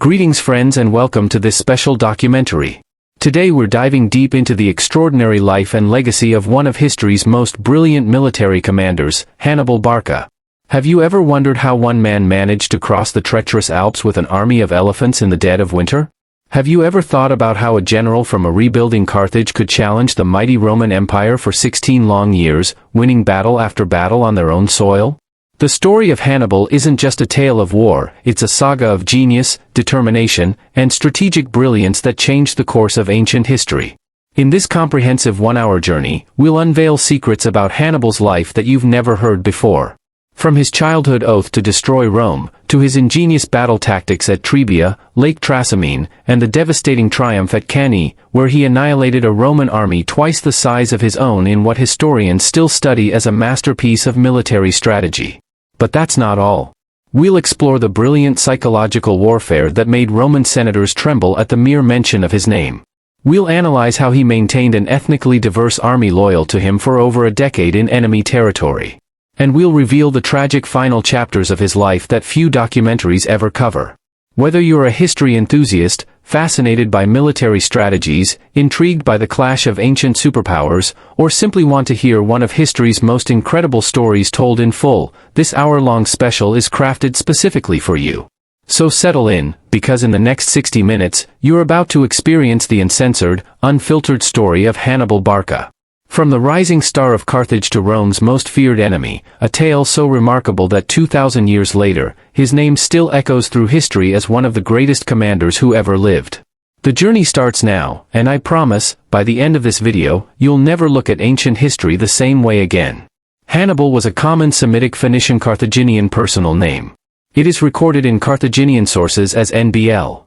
Greetings friends and welcome to this special documentary. Today we're diving deep into the extraordinary life and legacy of one of history's most brilliant military commanders, Hannibal Barca. Have you ever wondered how one man managed to cross the treacherous Alps with an army of elephants in the dead of winter? Have you ever thought about how a general from a rebuilding Carthage could challenge the mighty Roman Empire for 16 long years, winning battle after battle on their own soil? The story of Hannibal isn't just a tale of war, it's a saga of genius, determination, and strategic brilliance that changed the course of ancient history. In this comprehensive one-hour journey, we'll unveil secrets about Hannibal's life that you've never heard before. From his childhood oath to destroy Rome, to his ingenious battle tactics at Trebia, Lake Trasimene, and the devastating triumph at Cannae, where he annihilated a Roman army twice the size of his own in what historians still study as a masterpiece of military strategy. But that's not all. We'll explore the brilliant psychological warfare that made Roman senators tremble at the mere mention of his name. We'll analyze how he maintained an ethnically diverse army loyal to him for over a decade in enemy territory. And we'll reveal the tragic final chapters of his life that few documentaries ever cover. Whether you're a history enthusiast, fascinated by military strategies, intrigued by the clash of ancient superpowers, or simply want to hear one of history's most incredible stories told in full, this hour-long special is crafted specifically for you. So settle in, because in the next 60 minutes, you're about to experience the uncensored, unfiltered story of Hannibal Barca. From the rising star of Carthage to Rome's most feared enemy, a tale so remarkable that 2,000 years later, his name still echoes through history as one of the greatest commanders who ever lived. The journey starts now, and I promise, by the end of this video, you'll never look at ancient history the same way again. Hannibal was a common Semitic Phoenician Carthaginian personal name. It is recorded in Carthaginian sources as NBL.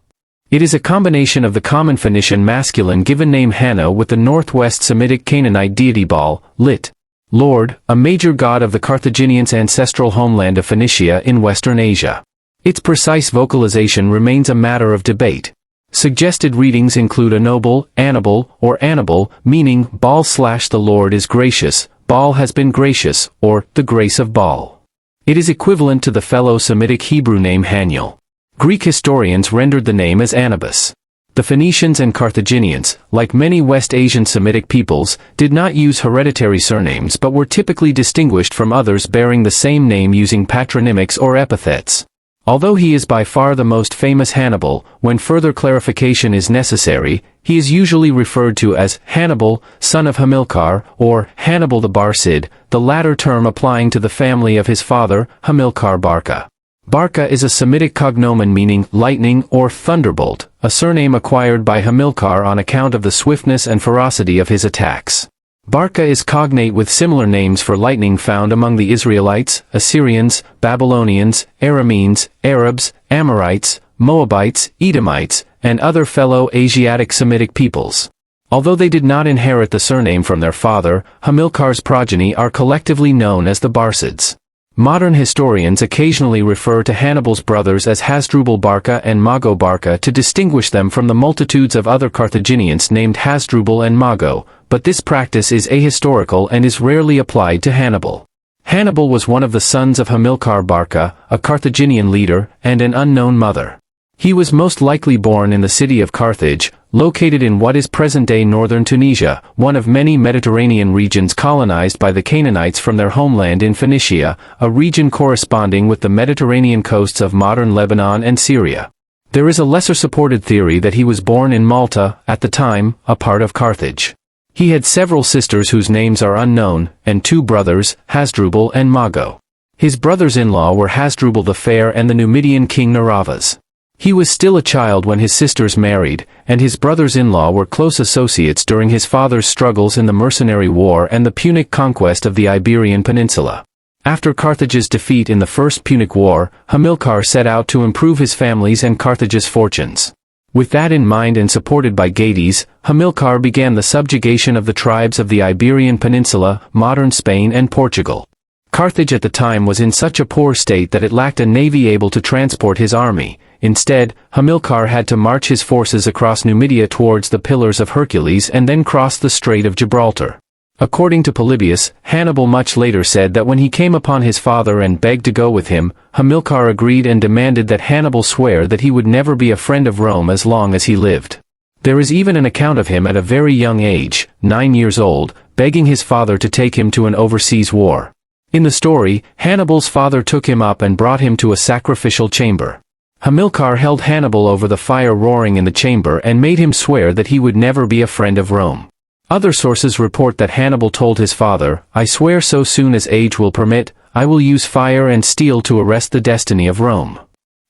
It is a combination of the common Phoenician masculine given name Hanno with the northwest Semitic Canaanite deity Baal, lit. Lord, a major god of the Carthaginians' ancestral homeland of Phoenicia in Western Asia. Its precise vocalization remains a matter of debate. Suggested readings include Anobal, Annibal, or Annibal, meaning Baal/the Lord is gracious, Baal has been gracious, or the grace of Baal. It is equivalent to the fellow Semitic Hebrew name Haniel. Greek historians rendered the name as Anubis. The Phoenicians and Carthaginians, like many West Asian Semitic peoples, did not use hereditary surnames but were typically distinguished from others bearing the same name using patronymics or epithets. Although he is by far the most famous Hannibal, when further clarification is necessary, he is usually referred to as Hannibal, son of Hamilcar, or Hannibal the Barcid, the latter term applying to the family of his father, Hamilcar Barca. Barca is a Semitic cognomen meaning lightning or thunderbolt, a surname acquired by Hamilcar on account of the swiftness and ferocity of his attacks. Barca is cognate with similar names for lightning found among the Israelites, Assyrians, Babylonians, Arameans, Arabs, Amorites, Moabites, Edomites, and other fellow Asiatic Semitic peoples. Although they did not inherit the surname from their father, Hamilcar's progeny are collectively known as the Barcids. Modern historians occasionally refer to Hannibal's brothers as Hasdrubal Barca and Mago Barca to distinguish them from the multitudes of other Carthaginians named Hasdrubal and Mago, but this practice is ahistorical and is rarely applied to Hannibal. Hannibal was one of the sons of Hamilcar Barca, a Carthaginian leader, and an unknown mother. He was most likely born in the city of Carthage, located in what is present-day northern Tunisia, one of many Mediterranean regions colonized by the Canaanites from their homeland in Phoenicia, a region corresponding with the Mediterranean coasts of modern Lebanon and Syria. There is a lesser-supported theory that he was born in Malta, at the time, a part of Carthage. He had several sisters whose names are unknown, and two brothers, Hasdrubal and Mago. His brothers-in-law were Hasdrubal the Fair and the Numidian king Naravas. He was still a child when his sisters married, and his brothers-in-law were close associates during his father's struggles in the Mercenary War and the Punic conquest of the Iberian Peninsula. After Carthage's defeat in the First Punic War, Hamilcar set out to improve his family's and Carthage's fortunes. With that in mind and supported by Gades, Hamilcar began the subjugation of the tribes of the Iberian Peninsula, modern Spain and Portugal. Carthage at the time was in such a poor state that it lacked a navy able to transport his army. Instead, Hamilcar had to march his forces across Numidia towards the Pillars of Hercules and then cross the Strait of Gibraltar. According to Polybius, Hannibal much later said that when he came upon his father and begged to go with him, Hamilcar agreed and demanded that Hannibal swear that he would never be a friend of Rome as long as he lived. There is even an account of him at a very young age, 9 years old, begging his father to take him to an overseas war. In the story, Hannibal's father took him up and brought him to a sacrificial chamber. Hamilcar held Hannibal over the fire roaring in the chamber and made him swear that he would never be a friend of Rome. Other sources report that Hannibal told his father, "I swear so soon as age will permit, I will use fire and steel to arrest the destiny of Rome."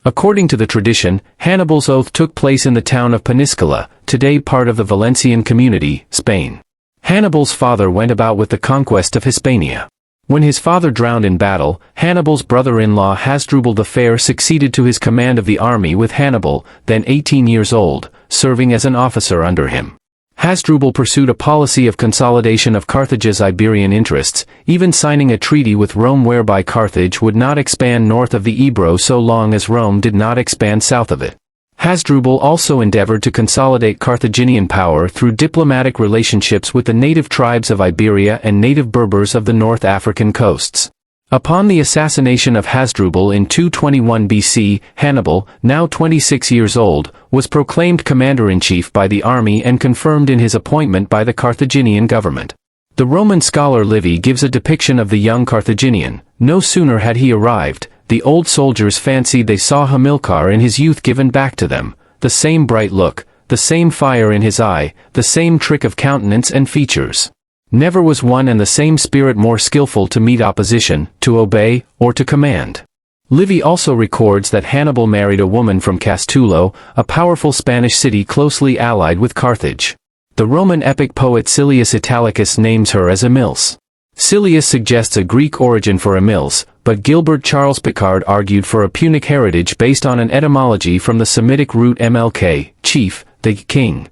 According to the tradition, Hannibal's oath took place in the town of Peniscola, today part of the Valencian community, Spain. Hannibal's father went about with the conquest of Hispania. When his father drowned in battle, Hannibal's brother-in-law Hasdrubal the Fair succeeded to his command of the army with Hannibal, then 18 years old, serving as an officer under him. Hasdrubal pursued a policy of consolidation of Carthage's Iberian interests, even signing a treaty with Rome whereby Carthage would not expand north of the Ebro so long as Rome did not expand south of it. Hasdrubal also endeavored to consolidate Carthaginian power through diplomatic relationships with the native tribes of Iberia and native Berbers of the North African coasts. Upon the assassination of Hasdrubal in 221 BC, Hannibal, now 26 years old, was proclaimed commander-in-chief by the army and confirmed in his appointment by the Carthaginian government. The Roman scholar Livy gives a depiction of the young Carthaginian. No sooner had he arrived, the old soldiers fancied they saw Hamilcar in his youth given back to them, the same bright look, the same fire in his eye, the same trick of countenance and features. Never was one and the same spirit more skillful to meet opposition, to obey, or to command. Livy also records that Hannibal married a woman from Castulo, a powerful Spanish city closely allied with Carthage. The Roman epic poet Silius Italicus names her as Emils. Silius suggests a Greek origin for Emils, but Gilbert Charles Picard argued for a Punic heritage based on an etymology from the Semitic root mlk, chief, the king.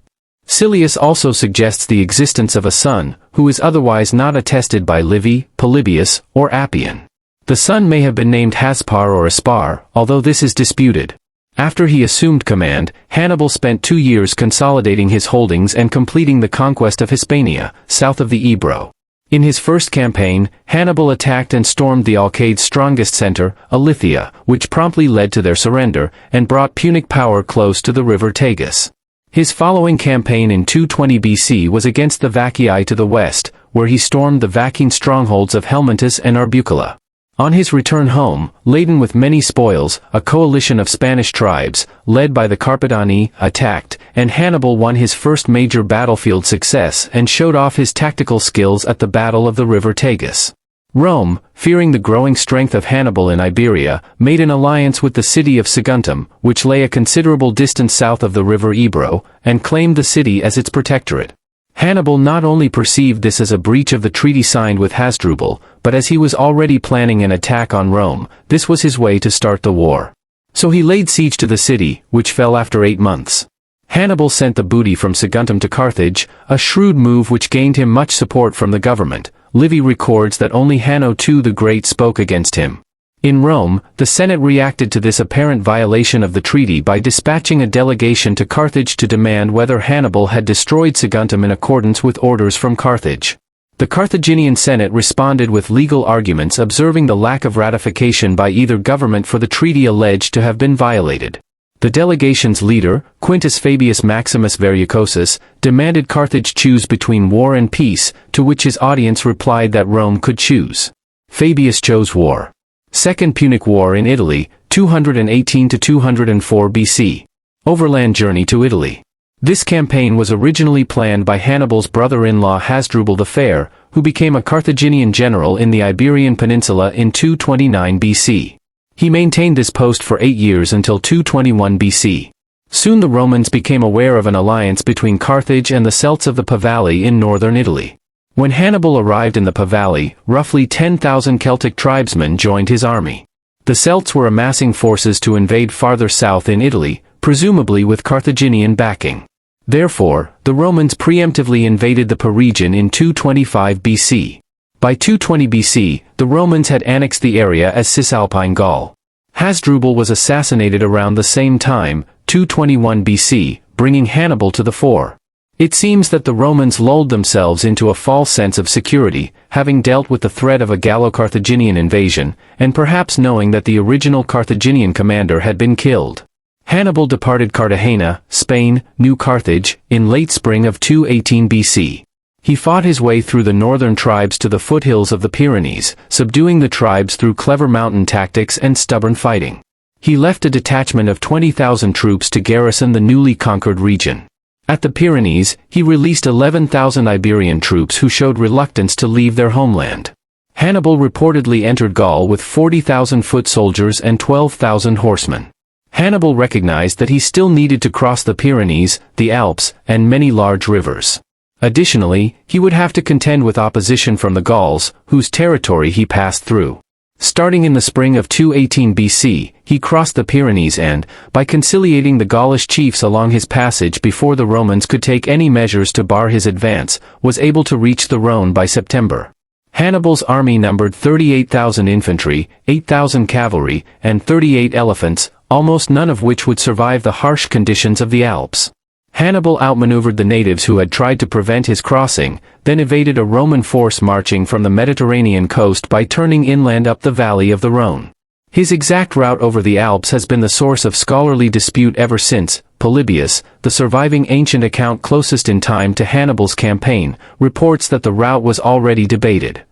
Silius also suggests the existence of a son, who is otherwise not attested by Livy, Polybius, or Appian. The son may have been named Haspar or Aspar, although this is disputed. After he assumed command, Hannibal spent 2 years consolidating his holdings and completing the conquest of Hispania, south of the Ebro. In his first campaign, Hannibal attacked and stormed the Alcaides' strongest center, Elythia, which promptly led to their surrender, and brought Punic power close to the river Tagus. His following campaign in 220 BC was against the Vacii to the west, where he stormed the Vacine strongholds of Helmentus and Arbukula. On his return home, laden with many spoils, a coalition of Spanish tribes, led by the Carpidani, attacked, and Hannibal won his first major battlefield success and showed off his tactical skills at the Battle of the River Tagus. Rome, fearing the growing strength of Hannibal in Iberia, made an alliance with the city of Saguntum, which lay a considerable distance south of the river Ebro, and claimed the city as its protectorate. Hannibal not only perceived this as a breach of the treaty signed with Hasdrubal, but as he was already planning an attack on Rome, this was his way to start the war. So he laid siege to the city, which fell after 8 months. Hannibal sent the booty from Saguntum to Carthage, a shrewd move which gained him much support from the government. Livy records that only Hanno II the Great spoke against him. In Rome, the Senate reacted to this apparent violation of the treaty by dispatching a delegation to Carthage to demand whether Hannibal had destroyed Saguntum in accordance with orders from Carthage. The Carthaginian Senate responded with legal arguments observing the lack of ratification by either government for the treaty alleged to have been violated. The delegation's leader, Quintus Fabius Maximus Verrucosus, demanded Carthage choose between war and peace, to which his audience replied that Rome could choose. Fabius chose war. Second Punic War in Italy, 218–204 BC. Overland journey to Italy. This campaign was originally planned by Hannibal's brother-in-law Hasdrubal the Fair, who became a Carthaginian general in the Iberian Peninsula in 229 BC. He maintained this post for 8 years until 221 BC. Soon the Romans became aware of an alliance between Carthage and the Celts of the Po Valley in northern Italy. When Hannibal arrived in the Po Valley, roughly 10,000 Celtic tribesmen joined his army. The Celts were amassing forces to invade farther south in Italy, presumably with Carthaginian backing. Therefore, the Romans preemptively invaded the Po region in 225 BC. By 220 BC, the Romans had annexed the area as Cisalpine Gaul. Hasdrubal was assassinated around the same time, 221 BC, bringing Hannibal to the fore. It seems that the Romans lulled themselves into a false sense of security, having dealt with the threat of a Gallo-Carthaginian invasion, and perhaps knowing that the original Carthaginian commander had been killed. Hannibal departed Cartagena, Spain, New Carthage, in late spring of 218 BC. He fought his way through the northern tribes to the foothills of the Pyrenees, subduing the tribes through clever mountain tactics and stubborn fighting. He left a detachment of 20,000 troops to garrison the newly conquered region. At the Pyrenees, he released 11,000 Iberian troops who showed reluctance to leave their homeland. Hannibal reportedly entered Gaul with 40,000 foot soldiers and 12,000 horsemen. Hannibal recognized that he still needed to cross the Pyrenees, the Alps, and many large rivers. Additionally, he would have to contend with opposition from the Gauls, whose territory he passed through. Starting in the spring of 218 BC, he crossed the Pyrenees and, by conciliating the Gaulish chiefs along his passage before the Romans could take any measures to bar his advance, was able to reach the Rhone by September. Hannibal's army numbered 38,000 infantry, 8,000 cavalry, and 38 elephants, almost none of which would survive the harsh conditions of the Alps. Hannibal outmaneuvered the natives who had tried to prevent his crossing, then evaded a Roman force marching from the Mediterranean coast by turning inland up the valley of the Rhone. His exact route over the Alps has been the source of scholarly dispute ever since. Polybius, the surviving ancient account closest in time to Hannibal's campaign, reports that the route was already debated.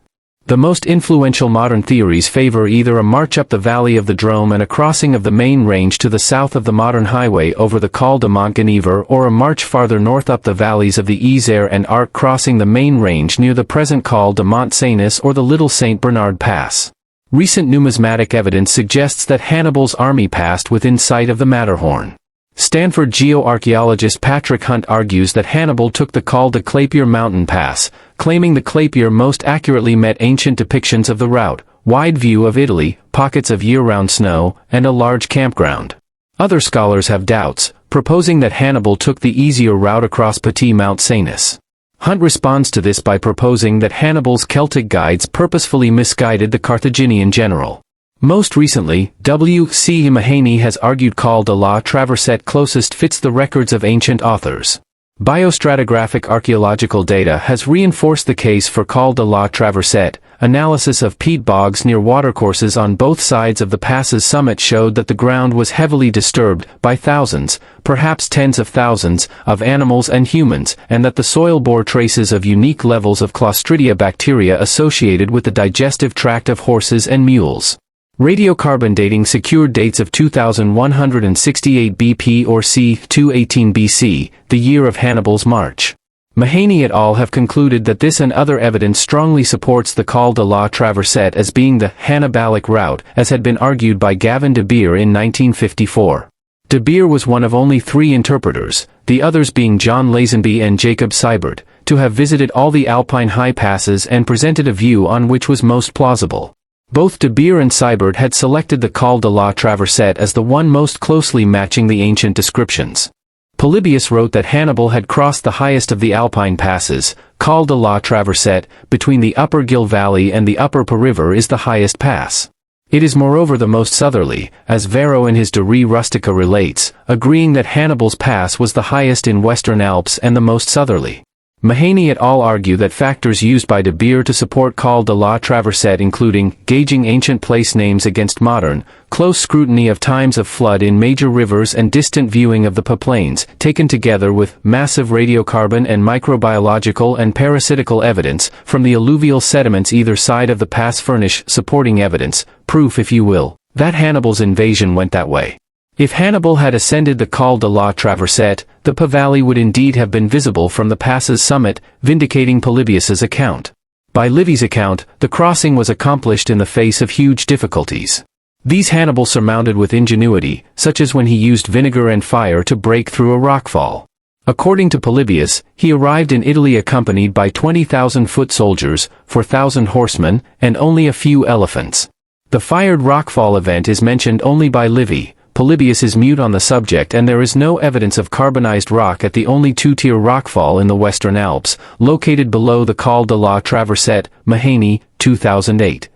The most influential modern theories favor either a march up the valley of the Drôme and a crossing of the main range to the south of the modern highway over the Col de Montgenèvre, or a march farther north up the valleys of the Isère and Arc crossing the main range near the present Col de Mont-Cenis or the Little St. Bernard Pass. Recent numismatic evidence suggests that Hannibal's army passed within sight of the Matterhorn. Stanford geoarchaeologist Patrick Hunt argues that Hannibal took the Col de Clapier mountain pass, claiming the Clapier most accurately met ancient depictions of the route, wide view of Italy, pockets of year-round snow, and a large campground. Other scholars have doubts, proposing that Hannibal took the easier route across Petit Mount Cenis. Hunt responds to this by proposing that Hannibal's Celtic guides purposefully misguided the Carthaginian general. Most recently, W.C. Mahaney has argued Col de la Traversette closest fits the records of ancient authors. Biostratigraphic archaeological data has reinforced the case for Col de la Traversette. Analysis of peat bogs near watercourses on both sides of the pass's summit showed that the ground was heavily disturbed by thousands, perhaps tens of thousands, of animals and humans, and that the soil bore traces of unique levels of Clostridia bacteria associated with the digestive tract of horses and mules. Radiocarbon dating secured dates of 2168 BP or c. 218 BC, the year of Hannibal's march. Mahaney et al. Have concluded that this and other evidence strongly supports the Col de la Traversette as being the Hannibalic route, as had been argued by Gavin de Beer in 1954. De Beer was one of only 3 interpreters, the others being John Lazenby and Jacob Seibert, to have visited all the Alpine high passes and presented a view on which was most plausible. Both de Beer and Seibert had selected the Col de la Traversette as the one most closely matching the ancient descriptions. Polybius wrote that Hannibal had crossed the highest of the Alpine passes. Col de la Traversette, between the upper Gil Valley and the upper Po River, is the highest pass. It is moreover the most southerly, as Varro in his De Re Rustica relates, agreeing that Hannibal's pass was the highest in Western Alps and the most southerly. Mahaney et al. Argue that factors used by de Beer to support Col de la Traversette including gauging ancient place names against modern, close scrutiny of times of flood in major rivers and distant viewing of the plains, taken together with massive radiocarbon and microbiological and parasitical evidence from the alluvial sediments either side of the pass furnish supporting evidence, proof if you will, that Hannibal's invasion went that way. If Hannibal had ascended the Col de la Traversette, the Po Valley would indeed have been visible from the pass's summit, vindicating Polybius's account. By Livy's account, the crossing was accomplished in the face of huge difficulties. These Hannibal surmounted with ingenuity, such as when he used vinegar and fire to break through a rockfall. According to Polybius, he arrived in Italy accompanied by 20,000 foot soldiers, 4,000 horsemen, and only a few elephants. The fired rockfall event is mentioned only by Livy. Polybius is mute on the subject and there is no evidence of carbonized rock at the only two-tier rockfall in the Western Alps, located below the Col de la Traversette. Mahaney, 2008.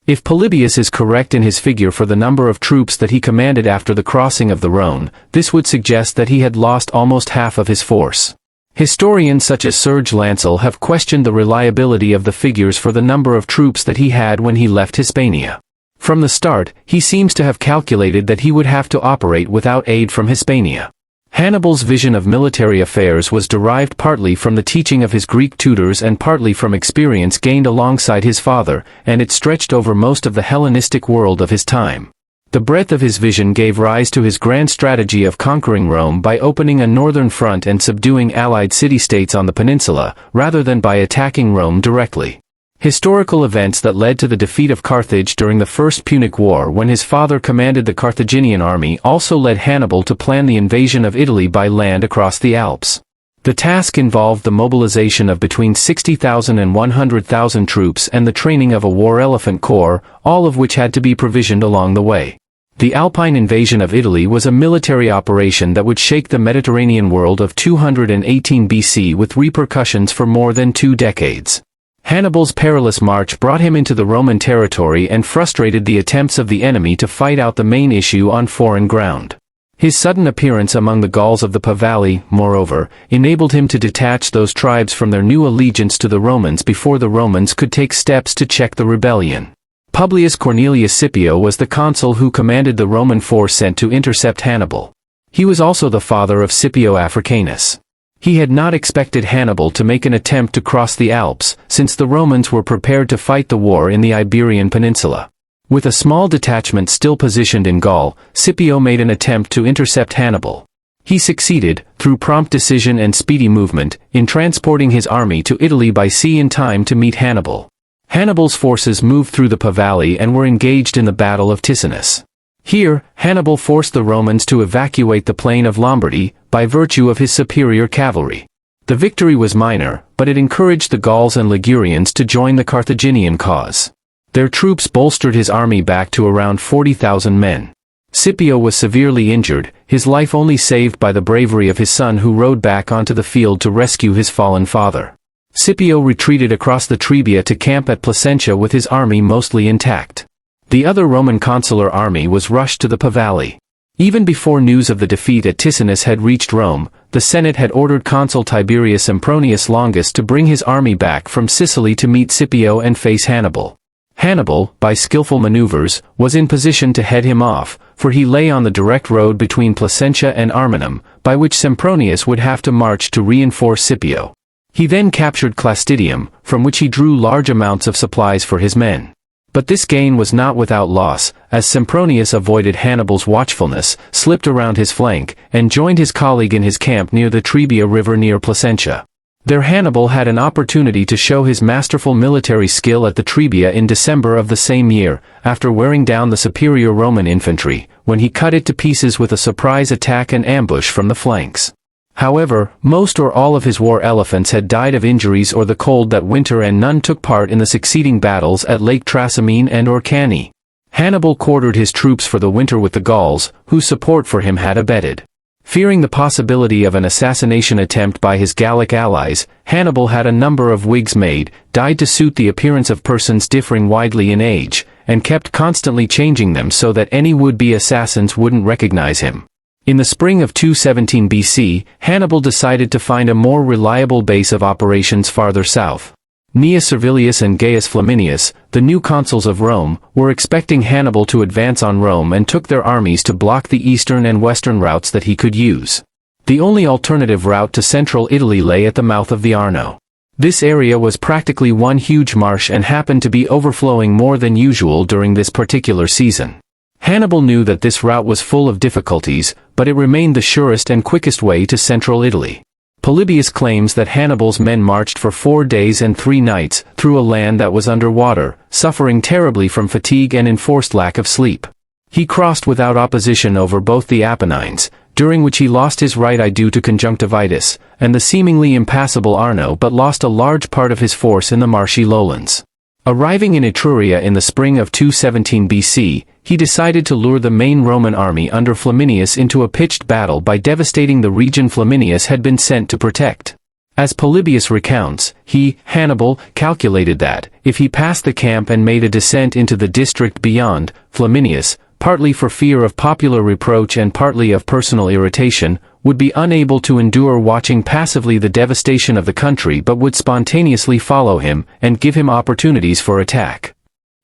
If Polybius is correct in his figure for the number of troops that he commanded after the crossing of the Rhone, this would suggest that he had lost almost half of his force. Historians such as Serge Lancel have questioned the reliability of the figures for the number of troops that he had when he left Hispania. From the start, he seems to have calculated that he would have to operate without aid from Hispania. Hannibal's vision of military affairs was derived partly from the teaching of his Greek tutors and partly from experience gained alongside his father, and it stretched over most of the Hellenistic world of his time. The breadth of his vision gave rise to his grand strategy of conquering Rome by opening a northern front and subduing allied city-states on the peninsula, rather than by attacking Rome directly. Historical events that led to the defeat of Carthage during the First Punic War, when his father commanded the Carthaginian army, also led Hannibal to plan the invasion of Italy by land across the Alps. The task involved the mobilization of between 60,000 and 100,000 troops and the training of a war elephant corps, all of which had to be provisioned along the way. The Alpine invasion of Italy was a military operation that would shake the Mediterranean world of 218 BC with repercussions for more than 2 decades. Hannibal's perilous march brought him into the Roman territory and frustrated the attempts of the enemy to fight out the main issue on foreign ground. His sudden appearance among the Gauls of the Po Valley, moreover, enabled him to detach those tribes from their new allegiance to the Romans before the Romans could take steps to check the rebellion. Publius Cornelius Scipio was the consul who commanded the Roman force sent to intercept Hannibal. He was also the father of Scipio Africanus. He had not expected Hannibal to make an attempt to cross the Alps, since the Romans were prepared to fight the war in the Iberian Peninsula. With a small detachment still positioned in Gaul, Scipio made an attempt to intercept Hannibal. He succeeded, through prompt decision and speedy movement, in transporting his army to Italy by sea in time to meet Hannibal. Hannibal's forces moved through the Po Valley and were engaged in the Battle of Ticinus. Here, Hannibal forced the Romans to evacuate the plain of Lombardy, by virtue of his superior cavalry. The victory was minor, but it encouraged the Gauls and Ligurians to join the Carthaginian cause. Their troops bolstered his army back to around 40,000 men. Scipio was severely injured, his life only saved by the bravery of his son, who rode back onto the field to rescue his fallen father. Scipio retreated across the Trebia to camp at Placentia with his army mostly intact. The other Roman consular army was rushed to the Po Valley. Even before news of the defeat at Ticinus had reached Rome, the Senate had ordered Consul Tiberius Sempronius Longus to bring his army back from Sicily to meet Scipio and face Hannibal. Hannibal, by skillful maneuvers, was in position to head him off, for he lay on the direct road between Placentia and Arminum, by which Sempronius would have to march to reinforce Scipio. He then captured Clastidium, from which he drew large amounts of supplies for his men. But this gain was not without loss, as Sempronius avoided Hannibal's watchfulness, slipped around his flank, and joined his colleague in his camp near the Trebia River near Placentia. There Hannibal had an opportunity to show his masterful military skill at the Trebia in December of the same year, after wearing down the superior Roman infantry, when he cut it to pieces with a surprise attack and ambush from the flanks. However, most or all of his war elephants had died of injuries or the cold that winter, and none took part in the succeeding battles at Lake Trasimene and Orcani. Hannibal quartered his troops for the winter with the Gauls, whose support for him had abated. Fearing the possibility of an assassination attempt by his Gallic allies, Hannibal had a number of wigs made, dyed to suit the appearance of persons differing widely in age, and kept constantly changing them so that any would-be assassins wouldn't recognize him. In the spring of 217 BC, Hannibal decided to find a more reliable base of operations farther south. Gnaeus Servilius and Gaius Flaminius, the new consuls of Rome, were expecting Hannibal to advance on Rome and took their armies to block the eastern and western routes that he could use. The only alternative route to central Italy lay at the mouth of the Arno. This area was practically one huge marsh and happened to be overflowing more than usual during this particular season. Hannibal knew that this route was full of difficulties, but it remained the surest and quickest way to central Italy. Polybius claims that Hannibal's men marched for 4 days and 3 nights through a land that was under water, suffering terribly from fatigue and enforced lack of sleep. He crossed without opposition over both the Apennines, during which he lost his right eye due to conjunctivitis, and the seemingly impassable Arno, but lost a large part of his force in the marshy lowlands. Arriving in Etruria in the spring of 217 BC, he decided to lure the main Roman army under Flaminius into a pitched battle by devastating the region Flaminius had been sent to protect. As Polybius recounts, he, Hannibal, calculated that, if he passed the camp and made a descent into the district beyond, Flaminius, partly for fear of popular reproach and partly of personal irritation, would be unable to endure watching passively the devastation of the country but would spontaneously follow him and give him opportunities for attack.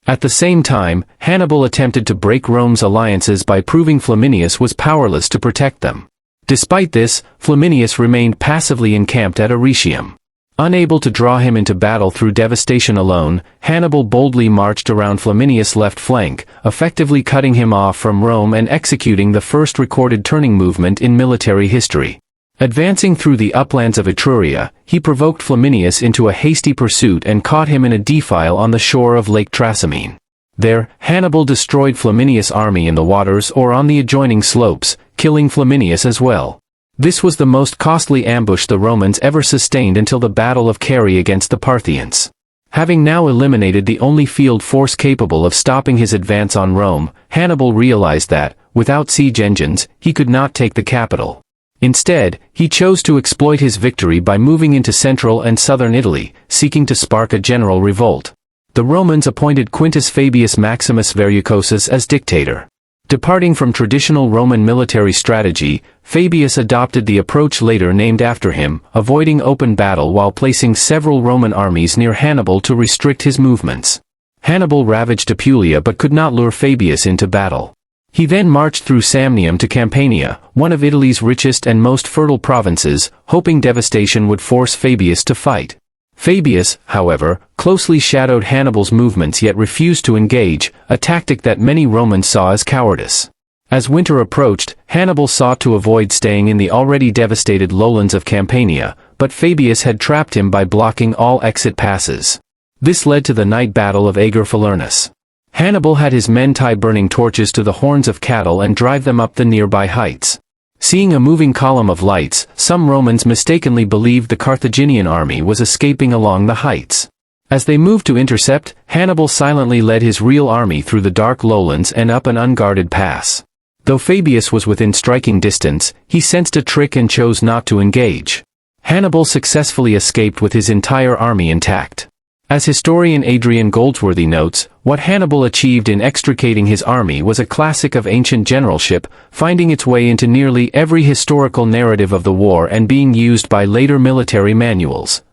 At the same time, Hannibal attempted to break Rome's alliances by proving Flaminius was powerless to protect them. Despite this, Flaminius remained passively encamped at Arretium. Unable to draw him into battle through devastation alone, Hannibal boldly marched around Flaminius' left flank, effectively cutting him off from Rome and executing the first recorded turning movement in military history. Advancing through the uplands of Etruria, he provoked Flaminius into a hasty pursuit and caught him in a defile on the shore of Lake Trasimene. There, Hannibal destroyed Flaminius' army in the waters or on the adjoining slopes, killing Flaminius as well. This was the most costly ambush the Romans ever sustained until the Battle of Carrhae against the Parthians. Having now eliminated the only field force capable of stopping his advance on Rome, Hannibal realized that, without siege engines, he could not take the capital. Instead, he chose to exploit his victory by moving into central and southern Italy, seeking to spark a general revolt. The Romans appointed Quintus Fabius Maximus Verrucosus as dictator. Departing from traditional Roman military strategy, Fabius adopted the approach later named after him, avoiding open battle while placing several Roman armies near Hannibal to restrict his movements. Hannibal ravaged Apulia but could not lure Fabius into battle. He then marched through Samnium to Campania, one of Italy's richest and most fertile provinces, hoping devastation would force Fabius to fight. Fabius, however, closely shadowed Hannibal's movements yet refused to engage, a tactic that many Romans saw as cowardice. As winter approached, Hannibal sought to avoid staying in the already devastated lowlands of Campania, but Fabius had trapped him by blocking all exit passes. This led to the night battle of Ager Falernus. Hannibal had his men tie burning torches to the horns of cattle and drive them up the nearby heights. Seeing a moving column of lights, some Romans mistakenly believed the Carthaginian army was escaping along the heights. As they moved to intercept, Hannibal silently led his real army through the dark lowlands and up an unguarded pass. Though Fabius was within striking distance, he sensed a trick and chose not to engage. Hannibal successfully escaped with his entire army intact. As historian Adrian Goldsworthy notes, what Hannibal achieved in extricating his army was a classic of ancient generalship, finding its way into nearly every historical narrative of the war and being used by later military manuals.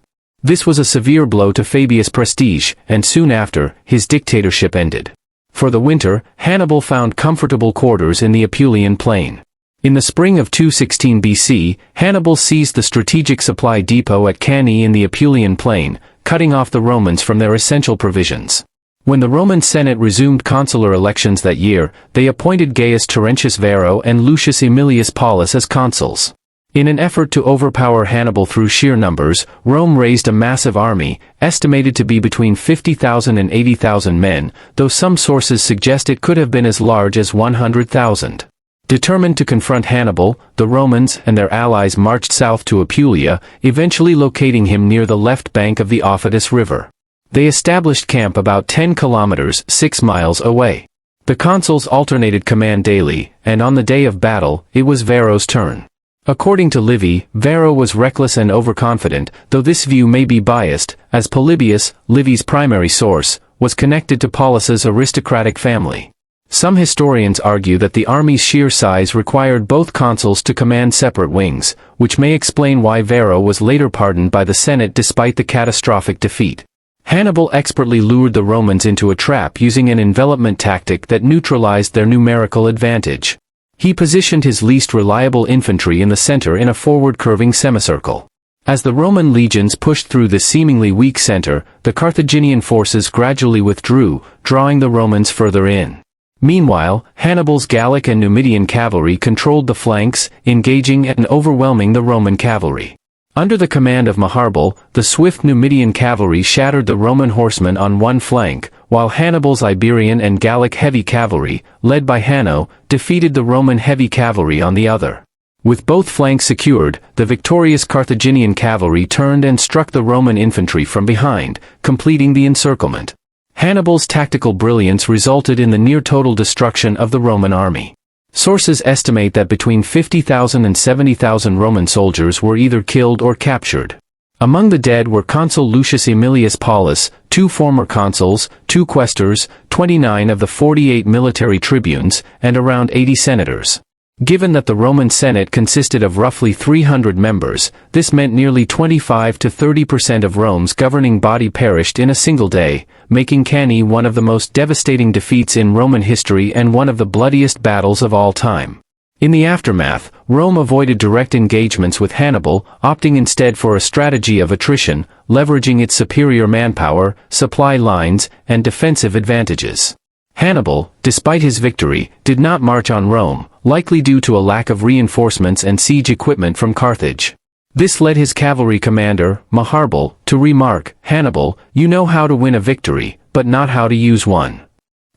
This was a severe blow to Fabius' prestige, and soon after, his dictatorship ended. For the winter, Hannibal found comfortable quarters in the Apulian plain. In the spring of 216 BC, Hannibal seized the strategic supply depot at Cannae in the Apulian plain, cutting off the Romans from their essential provisions. When the Roman Senate resumed consular elections that year, they appointed Gaius Terentius Varro and Lucius Aemilius Paulus as consuls. In an effort to overpower Hannibal through sheer numbers, Rome raised a massive army, estimated to be between 50,000 and 80,000 men, though some sources suggest it could have been as large as 100,000. Determined to confront Hannibal, the Romans and their allies marched south to Apulia, eventually locating him near the left bank of the Aufidus River. They established camp about 10 kilometers, 6 miles away. The consuls alternated command daily, and on the day of battle, it was Varro's turn. According to Livy, Varro was reckless and overconfident, though this view may be biased, as Polybius, Livy's primary source, was connected to Paulus's aristocratic family. Some historians argue that the army's sheer size required both consuls to command separate wings, which may explain why Varro was later pardoned by the Senate despite the catastrophic defeat. Hannibal expertly lured the Romans into a trap using an envelopment tactic that neutralized their numerical advantage. He positioned his least reliable infantry in the center in a forward-curving semicircle. As the Roman legions pushed through this seemingly weak center, the Carthaginian forces gradually withdrew, drawing the Romans further in. Meanwhile, Hannibal's Gallic and Numidian cavalry controlled the flanks, engaging and overwhelming the Roman cavalry. Under the command of Maharbal, the swift Numidian cavalry shattered the Roman horsemen on one flank, while Hannibal's Iberian and Gallic heavy cavalry, led by Hanno, defeated the Roman heavy cavalry on the other. With both flanks secured, the victorious Carthaginian cavalry turned and struck the Roman infantry from behind, completing the encirclement. Hannibal's tactical brilliance resulted in the near-total destruction of the Roman army. Sources estimate that between 50,000 and 70,000 Roman soldiers were either killed or captured. Among the dead were Consul Lucius Aemilius Paulus, 2 former consuls, 2 quaestors, 29 of the 48 military tribunes, and around 80 senators. Given that the Roman Senate consisted of roughly 300 members, this meant nearly 25 to 30% of Rome's governing body perished in a single day, making Cannae one of the most devastating defeats in Roman history and one of the bloodiest battles of all time. In the aftermath, Rome avoided direct engagements with Hannibal, opting instead for a strategy of attrition, leveraging its superior manpower, supply lines, and defensive advantages. Hannibal, despite his victory, did not march on Rome, likely due to a lack of reinforcements and siege equipment from Carthage. This led his cavalry commander, Hannibal, to remark, "Hannibal, you know how to win a victory, but not how to use one."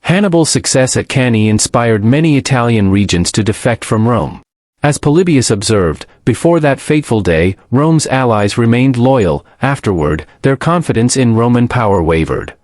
Hannibal's success at Cannae inspired many Italian regions to defect from Rome. As Polybius observed, before that fateful day, Rome's allies remained loyal. Afterward, their confidence in Roman power wavered.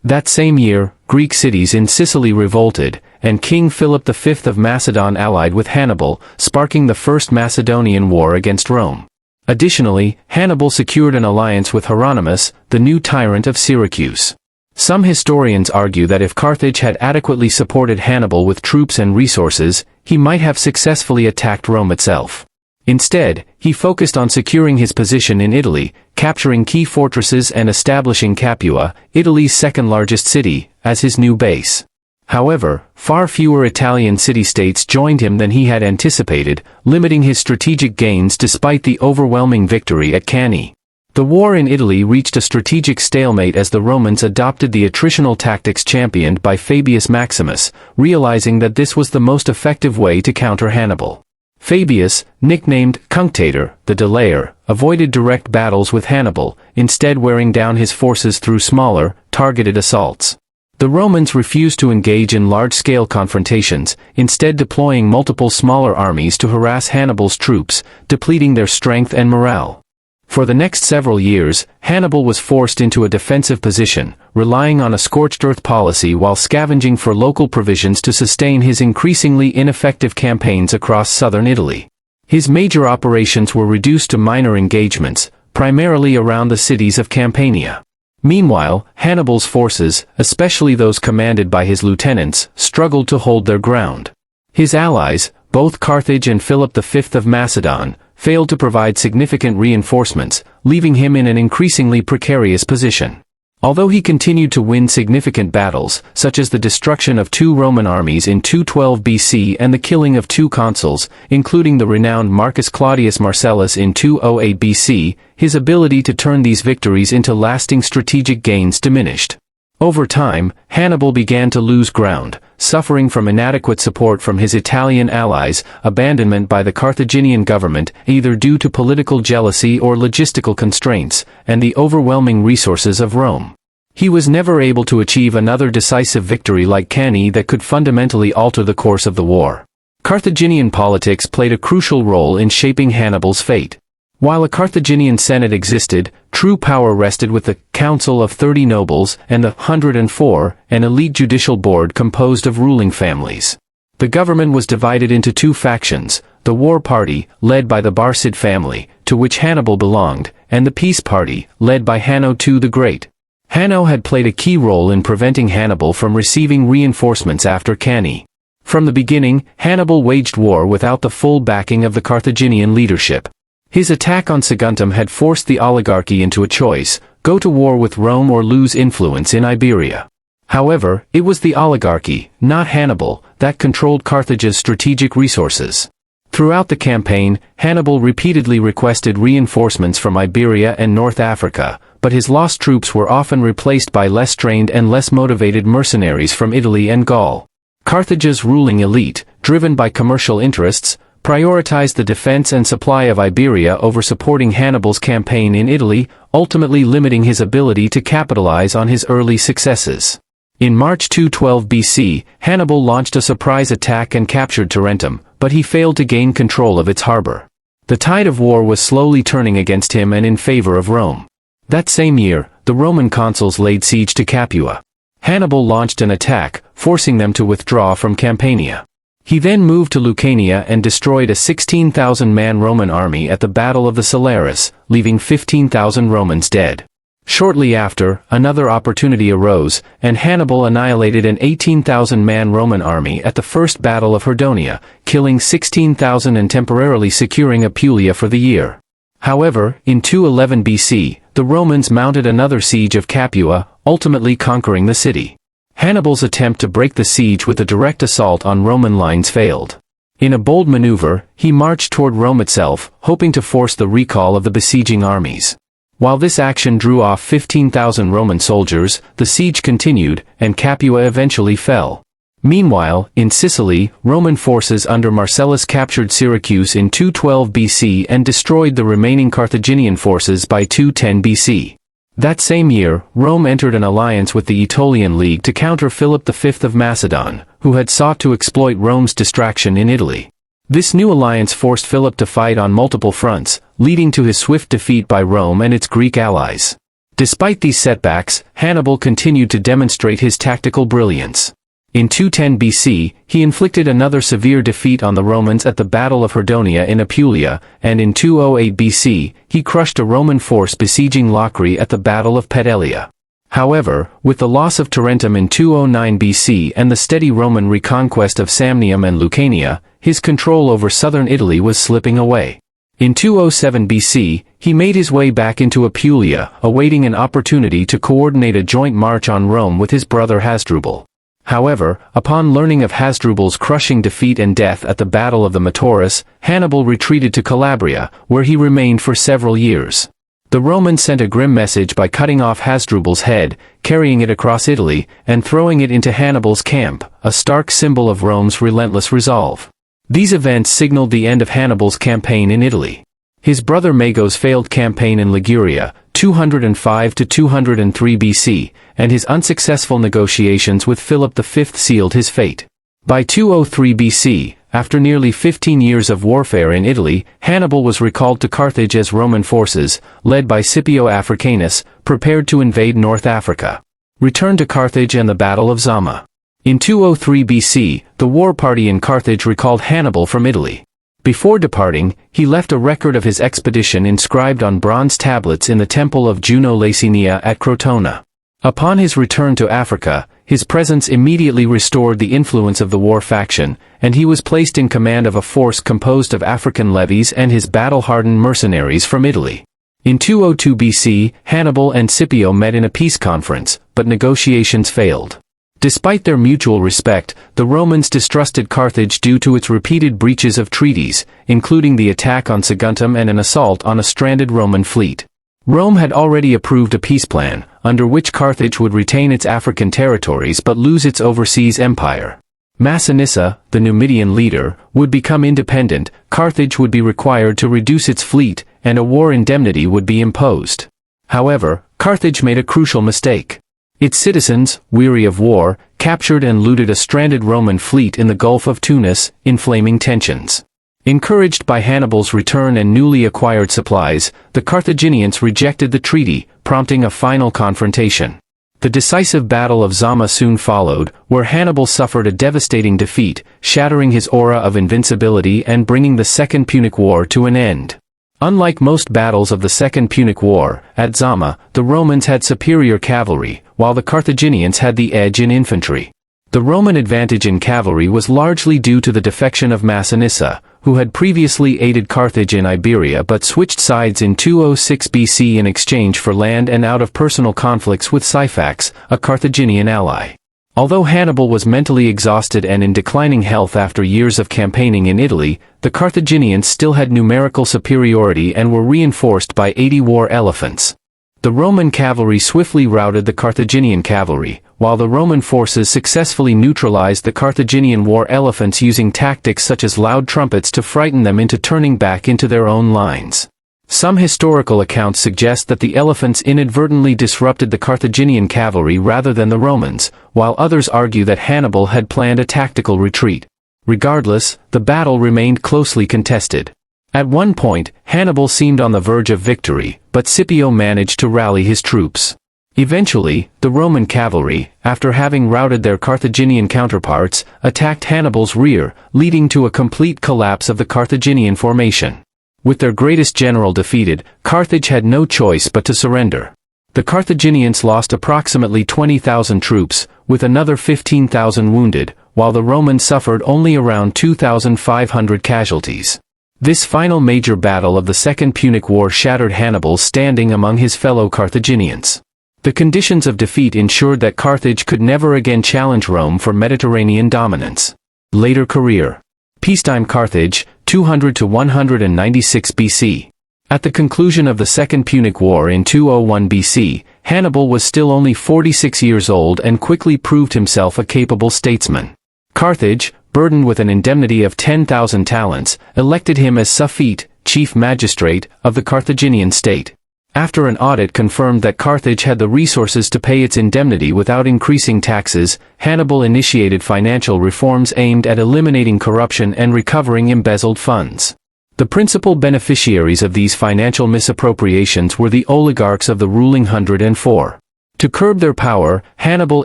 That same year, Greek cities in Sicily revolted, and King Philip V of Macedon allied with Hannibal, sparking the First Macedonian War against Rome. Additionally, Hannibal secured an alliance with Hieronymus, the new tyrant of Syracuse. Some historians argue that if Carthage had adequately supported Hannibal with troops and resources, he might have successfully attacked Rome itself. Instead, he focused on securing his position in Italy, capturing key fortresses and establishing Capua, Italy's second-largest city, as his new base. However, far fewer Italian city-states joined him than he had anticipated, limiting his strategic gains despite the overwhelming victory at Cannae. The war in Italy reached a strategic stalemate as the Romans adopted the attritional tactics championed by Fabius Maximus, realizing that this was the most effective way to counter Hannibal. Fabius, nicknamed Cunctator, the Delayer, avoided direct battles with Hannibal, instead wearing down his forces through smaller, targeted assaults. The Romans refused to engage in large-scale confrontations, instead deploying multiple smaller armies to harass Hannibal's troops, depleting their strength and morale. For the next several years, Hannibal was forced into a defensive position, relying on a scorched earth policy while scavenging for local provisions to sustain his increasingly ineffective campaigns across southern Italy. His major operations were reduced to minor engagements, primarily around the cities of Campania. Meanwhile, Hannibal's forces, especially those commanded by his lieutenants, struggled to hold their ground. His allies, both Carthage and Philip V of Macedon, failed to provide significant reinforcements, leaving him in an increasingly precarious position. Although he continued to win significant battles, such as the destruction of 2 Roman armies in 212 BC and the killing of 2 consuls, including the renowned Marcus Claudius Marcellus in 208 BC, his ability to turn these victories into lasting strategic gains diminished. Over time, Hannibal began to lose ground, suffering from inadequate support from his Italian allies, abandonment by the Carthaginian government, either due to political jealousy or logistical constraints, and the overwhelming resources of Rome. He was never able to achieve another decisive victory like Cannae that could fundamentally alter the course of the war. Carthaginian politics played a crucial role in shaping Hannibal's fate. While a Carthaginian Senate existed, true power rested with the Council of 30 Nobles and the 104, an elite judicial board composed of ruling families. The government was divided into 2 factions, the War Party, led by the Barcid family, to which Hannibal belonged, and the Peace Party, led by Hanno II the Great. Hanno had played a key role in preventing Hannibal from receiving reinforcements after Cannae. From the beginning, Hannibal waged war without the full backing of the Carthaginian leadership. His attack on Saguntum had forced the oligarchy into a choice: go to war with Rome or lose influence in Iberia. However, it was the oligarchy, not Hannibal, that controlled Carthage's strategic resources. Throughout the campaign, Hannibal repeatedly requested reinforcements from Iberia and North Africa, but his lost troops were often replaced by less trained and less motivated mercenaries from Italy and Gaul. Carthage's ruling elite, driven by commercial interests, prioritized the defense and supply of Iberia over supporting Hannibal's campaign in Italy, ultimately limiting his ability to capitalize on his early successes. In March 212 BC, Hannibal launched a surprise attack and captured Tarentum, but he failed to gain control of its harbor. The tide of war was slowly turning against him and in favor of Rome. That same year, the Roman consuls laid siege to Capua. Hannibal launched an attack, forcing them to withdraw from Campania. He then moved to Lucania and destroyed a 16,000-man Roman army at the Battle of the Salaris, leaving 15,000 Romans dead. Shortly after, another opportunity arose, and Hannibal annihilated an 18,000-man Roman army at the First Battle of Herdonia, killing 16,000 and temporarily securing Apulia for the year. However, in 211 BC, the Romans mounted another siege of Capua, ultimately conquering the city. Hannibal's attempt to break the siege with a direct assault on Roman lines failed. In a bold maneuver, he marched toward Rome itself, hoping to force the recall of the besieging armies. While this action drew off 15,000 Roman soldiers, the siege continued, and Capua eventually fell. Meanwhile, in Sicily, Roman forces under Marcellus captured Syracuse in 212 BC and destroyed the remaining Carthaginian forces by 210 BC. That same year, Rome entered an alliance with the Aetolian League to counter Philip V of Macedon, who had sought to exploit Rome's distraction in Italy. This new alliance forced Philip to fight on multiple fronts, leading to his swift defeat by Rome and its Greek allies. Despite these setbacks, Hannibal continued to demonstrate his tactical brilliance. In 210 BC, he inflicted another severe defeat on the Romans at the Battle of Herdonia in Apulia, and in 208 BC, he crushed a Roman force besieging Locri at the Battle of Pedalia. However, with the loss of Tarentum in 209 BC and the steady Roman reconquest of Samnium and Lucania, his control over southern Italy was slipping away. In 207 BC, he made his way back into Apulia, awaiting an opportunity to coordinate a joint march on Rome with his brother Hasdrubal. However, upon learning of Hasdrubal's crushing defeat and death at the Battle of the Metaurus, Hannibal retreated to Calabria, where he remained for several years. The Romans sent a grim message by cutting off Hasdrubal's head, carrying it across Italy, and throwing it into Hannibal's camp, a stark symbol of Rome's relentless resolve. These events signaled the end of Hannibal's campaign in Italy. His brother Mago's failed campaign in Liguria, 205 to 203 BC, and his unsuccessful negotiations with Philip V sealed his fate. By 203 BC, after nearly 15 years of warfare in Italy, Hannibal was recalled to Carthage as Roman forces, led by Scipio Africanus, prepared to invade North Africa. Returned to Carthage and the Battle of Zama. In 203 BC, the war party in Carthage recalled Hannibal from Italy. Before departing, he left a record of his expedition inscribed on bronze tablets in the temple of Juno Lacinia at Crotona. Upon his return to Africa, his presence immediately restored the influence of the war faction, and he was placed in command of a force composed of African levies and his battle-hardened mercenaries from Italy. In 202 BC, Hannibal and Scipio met in a peace conference, but negotiations failed. Despite their mutual respect, the Romans distrusted Carthage due to its repeated breaches of treaties, including the attack on Saguntum and an assault on a stranded Roman fleet. Rome had already approved a peace plan, under which Carthage would retain its African territories but lose its overseas empire. Massinissa, the Numidian leader, would become independent, Carthage would be required to reduce its fleet, and a war indemnity would be imposed. However, Carthage made a crucial mistake. Its citizens, weary of war, captured and looted a stranded Roman fleet in the Gulf of Tunis, inflaming tensions. Encouraged by Hannibal's return and newly acquired supplies, the Carthaginians rejected the treaty, prompting a final confrontation. The decisive Battle of Zama soon followed, where Hannibal suffered a devastating defeat, shattering his aura of invincibility and bringing the Second Punic War to an end. Unlike most battles of the Second Punic War, at Zama, the Romans had superior cavalry, while the Carthaginians had the edge in infantry. The Roman advantage in cavalry was largely due to the defection of Massinissa, who had previously aided Carthage in Iberia but switched sides in 206 BC in exchange for land and out of personal conflicts with Syphax, a Carthaginian ally. Although Hannibal was mentally exhausted and in declining health after years of campaigning in Italy, the Carthaginians still had numerical superiority and were reinforced by 80 war elephants. The Roman cavalry swiftly routed the Carthaginian cavalry, while the Roman forces successfully neutralized the Carthaginian war elephants using tactics such as loud trumpets to frighten them into turning back into their own lines. Some historical accounts suggest that the elephants inadvertently disrupted the Carthaginian cavalry rather than the Romans, while others argue that Hannibal had planned a tactical retreat. Regardless, the battle remained closely contested. At one point, Hannibal seemed on the verge of victory, but Scipio managed to rally his troops. Eventually, the Roman cavalry, after having routed their Carthaginian counterparts, attacked Hannibal's rear, leading to a complete collapse of the Carthaginian formation. With their greatest general defeated, Carthage had no choice but to surrender. The Carthaginians lost approximately 20,000 troops, with another 15,000 wounded, while the Romans suffered only around 2,500 casualties. This final major battle of the Second Punic War shattered Hannibal's standing among his fellow Carthaginians. The conditions of defeat ensured that Carthage could never again challenge Rome for Mediterranean dominance. Later career. Peacetime Carthage, 200 to 196 BC. At the conclusion of the Second Punic War in 201 BC, Hannibal was still only 46 years old and quickly proved himself a capable statesman. Carthage, burdened with an indemnity of 10,000 talents, elected him as suffete, chief magistrate, of the Carthaginian state. After an audit confirmed that Carthage had the resources to pay its indemnity without increasing taxes, Hannibal initiated financial reforms aimed at eliminating corruption and recovering embezzled funds. The principal beneficiaries of these financial misappropriations were the oligarchs of the ruling 104. To curb their power, Hannibal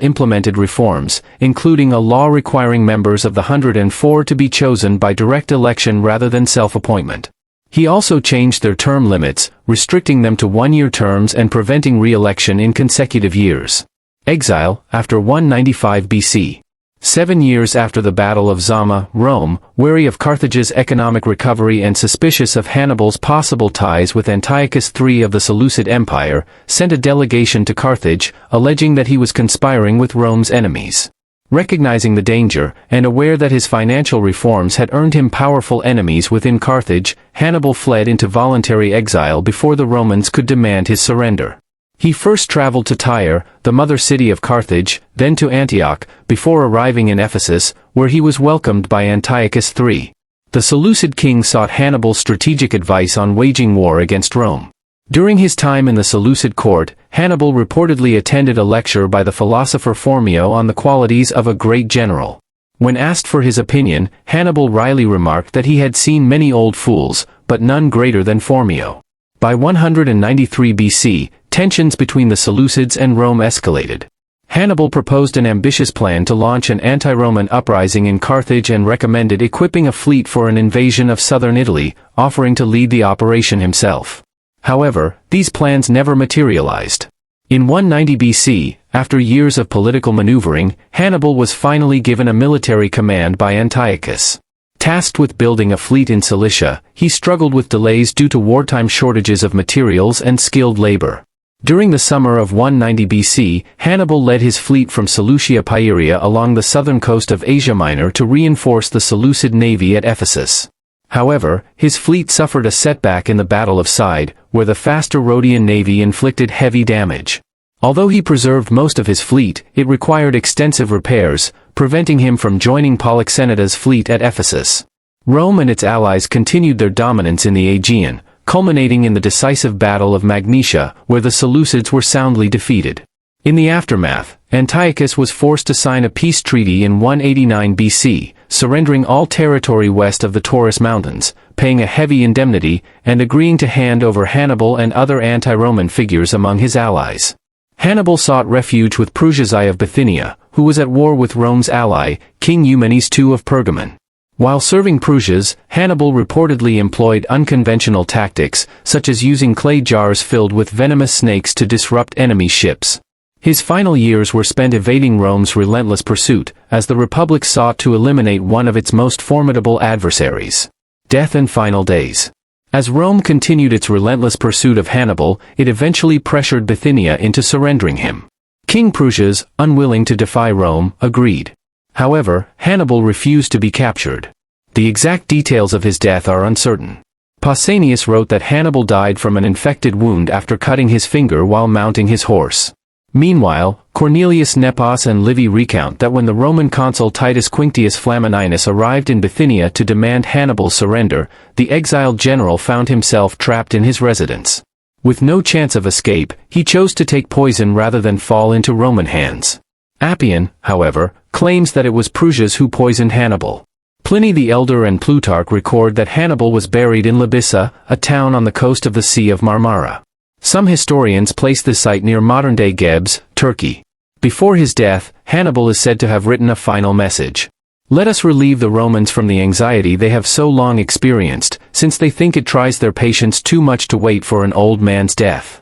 implemented reforms, including a law requiring members of the 104 to be chosen by direct election rather than self-appointment. He also changed their term limits, restricting them to one-year terms and preventing re-election in consecutive years. Exile, after 195 BC. 7 years after the Battle of Zama, Rome, wary of Carthage's economic recovery and suspicious of Hannibal's possible ties with Antiochus III of the Seleucid Empire, sent a delegation to Carthage, alleging that he was conspiring with Rome's enemies. Recognizing the danger, and aware that his financial reforms had earned him powerful enemies within Carthage, Hannibal fled into voluntary exile before the Romans could demand his surrender. He first traveled to Tyre, the mother city of Carthage, then to Antioch, before arriving in Ephesus, where he was welcomed by Antiochus III. The Seleucid king sought Hannibal's strategic advice on waging war against Rome. During his time in the Seleucid court, Hannibal reportedly attended a lecture by the philosopher Phormio on the qualities of a great general. When asked for his opinion, Hannibal wryly remarked that he had seen many old fools, but none greater than Phormio. By 193 BC, tensions between the Seleucids and Rome escalated. Hannibal proposed an ambitious plan to launch an anti-Roman uprising in Carthage and recommended equipping a fleet for an invasion of southern Italy, offering to lead the operation himself. However, these plans never materialized. In 190 BC, after years of political maneuvering, Hannibal was finally given a military command by Antiochus. Tasked with building a fleet in Cilicia, he struggled with delays due to wartime shortages of materials and skilled labor. During the summer of 190 BC, Hannibal led his fleet from Seleucia Pieria along the southern coast of Asia Minor to reinforce the Seleucid navy at Ephesus. However, his fleet suffered a setback in the Battle of Side, where the faster Rhodian navy inflicted heavy damage. Although he preserved most of his fleet, it required extensive repairs, preventing him from joining Polyxenida's fleet at Ephesus. Rome and its allies continued their dominance in the Aegean, culminating in the decisive Battle of Magnesia, where the Seleucids were soundly defeated. In the aftermath, Antiochus was forced to sign a peace treaty in 189 BC, surrendering all territory west of the Taurus Mountains, paying a heavy indemnity, and agreeing to hand over Hannibal and other anti-Roman figures among his allies. Hannibal sought refuge with Prusias of Bithynia, who was at war with Rome's ally, King Eumenes II of Pergamon. While serving Prusias, Hannibal reportedly employed unconventional tactics, such as using clay jars filled with venomous snakes to disrupt enemy ships. His final years were spent evading Rome's relentless pursuit, as the Republic sought to eliminate one of its most formidable adversaries. Death and final days. As Rome continued its relentless pursuit of Hannibal, it eventually pressured Bithynia into surrendering him. King Prusias, unwilling to defy Rome, agreed. However, Hannibal refused to be captured. The exact details of his death are uncertain. Pausanias wrote that Hannibal died from an infected wound after cutting his finger while mounting his horse. Meanwhile, Cornelius Nepos and Livy recount that when the Roman consul Titus Quinctius Flamininus arrived in Bithynia to demand Hannibal's surrender, the exiled general found himself trapped in his residence. With no chance of escape, he chose to take poison rather than fall into Roman hands. Appian, however, claims that it was Prusias who poisoned Hannibal. Pliny the Elder and Plutarch record that Hannibal was buried in Labissa, a town on the coast of the Sea of Marmara. Some historians place this site near modern-day Gebze, Turkey. Before his death, Hannibal is said to have written a final message. "Let us relieve the Romans from the anxiety they have so long experienced, since they think it tries their patience too much to wait for an old man's death."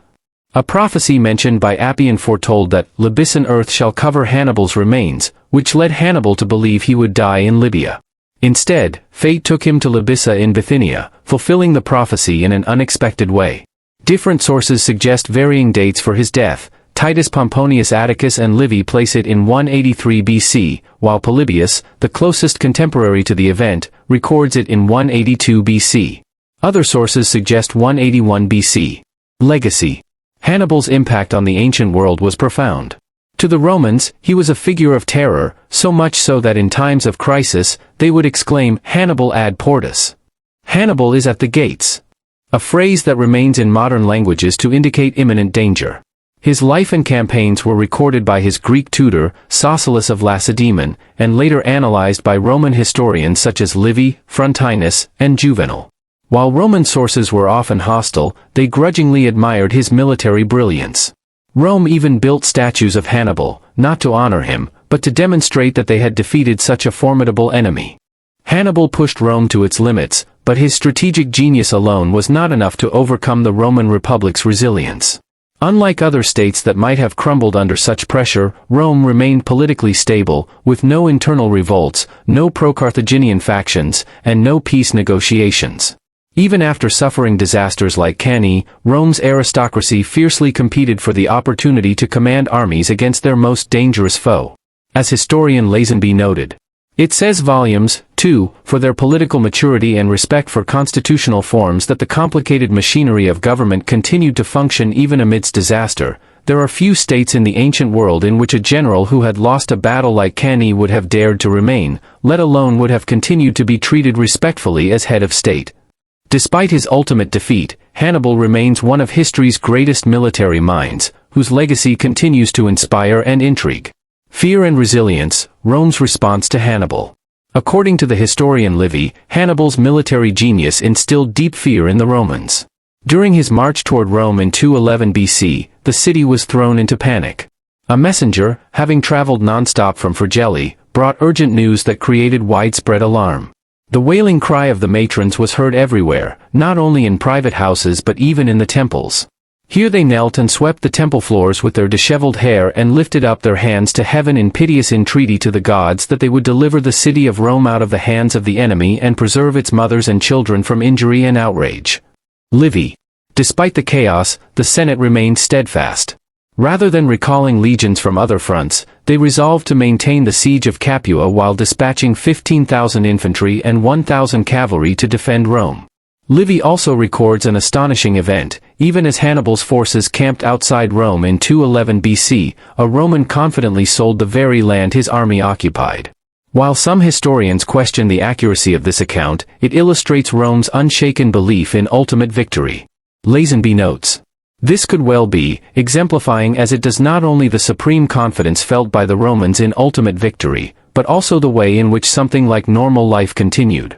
A prophecy mentioned by Appian foretold that Libyssan earth shall cover Hannibal's remains, which led Hannibal to believe he would die in Libya. Instead, fate took him to Libyssa in Bithynia, fulfilling the prophecy in an unexpected way. Different sources suggest varying dates for his death. Titus Pomponius Atticus and Livy place it in 183 BC, while Polybius, the closest contemporary to the event, records it in 182 BC. Other sources suggest 181 BC. Legacy. Hannibal's impact on the ancient world was profound. To the Romans, he was a figure of terror, so much so that in times of crisis, they would exclaim, "Hannibal ad portas." Hannibal is at the gates. A phrase that remains in modern languages to indicate imminent danger. His life and campaigns were recorded by his Greek tutor, Sosilas of Lacedaemon, and later analyzed by Roman historians such as Livy, Frontinus, and Juvenal. While Roman sources were often hostile, they grudgingly admired his military brilliance. Rome even built statues of Hannibal, not to honor him, but to demonstrate that they had defeated such a formidable enemy. Hannibal pushed Rome to its limits, but his strategic genius alone was not enough to overcome the Roman Republic's resilience. Unlike other states that might have crumbled under such pressure, Rome remained politically stable, with no internal revolts, no pro-Carthaginian factions, and no peace negotiations. Even after suffering disasters like Cannae, Rome's aristocracy fiercely competed for the opportunity to command armies against their most dangerous foe. As historian Lazenby noted, "It says volumes, too, for their political maturity and respect for constitutional forms that the complicated machinery of government continued to function even amidst disaster. There are few states in the ancient world in which a general who had lost a battle like Cannae would have dared to remain, let alone would have continued to be treated respectfully as head of state." Despite his ultimate defeat, Hannibal remains one of history's greatest military minds, whose legacy continues to inspire and intrigue. Fear and resilience, Rome's response to Hannibal. According to the historian Livy, Hannibal's military genius instilled deep fear in the Romans. During his march toward Rome in 211 BC, the city was thrown into panic. A messenger, having traveled non-stop from Fregellae, brought urgent news that created widespread alarm. The wailing cry of the matrons was heard everywhere, not only in private houses but even in the temples. Here they knelt and swept the temple floors with their disheveled hair and lifted up their hands to heaven in piteous entreaty to the gods that they would deliver the city of Rome out of the hands of the enemy and preserve its mothers and children from injury and outrage. Livy. Despite the chaos, the Senate remained steadfast. Rather than recalling legions from other fronts, they resolved to maintain the siege of Capua while dispatching 15,000 infantry and 1,000 cavalry to defend Rome. Livy also records an astonishing event. Even as Hannibal's forces camped outside Rome in 211 BC, a Roman confidently sold the very land his army occupied. While some historians question the accuracy of this account, it illustrates Rome's unshaken belief in ultimate victory. Lazenby notes, "This could well be, exemplifying as it does not only the supreme confidence felt by the Romans in ultimate victory, but also the way in which something like normal life continued.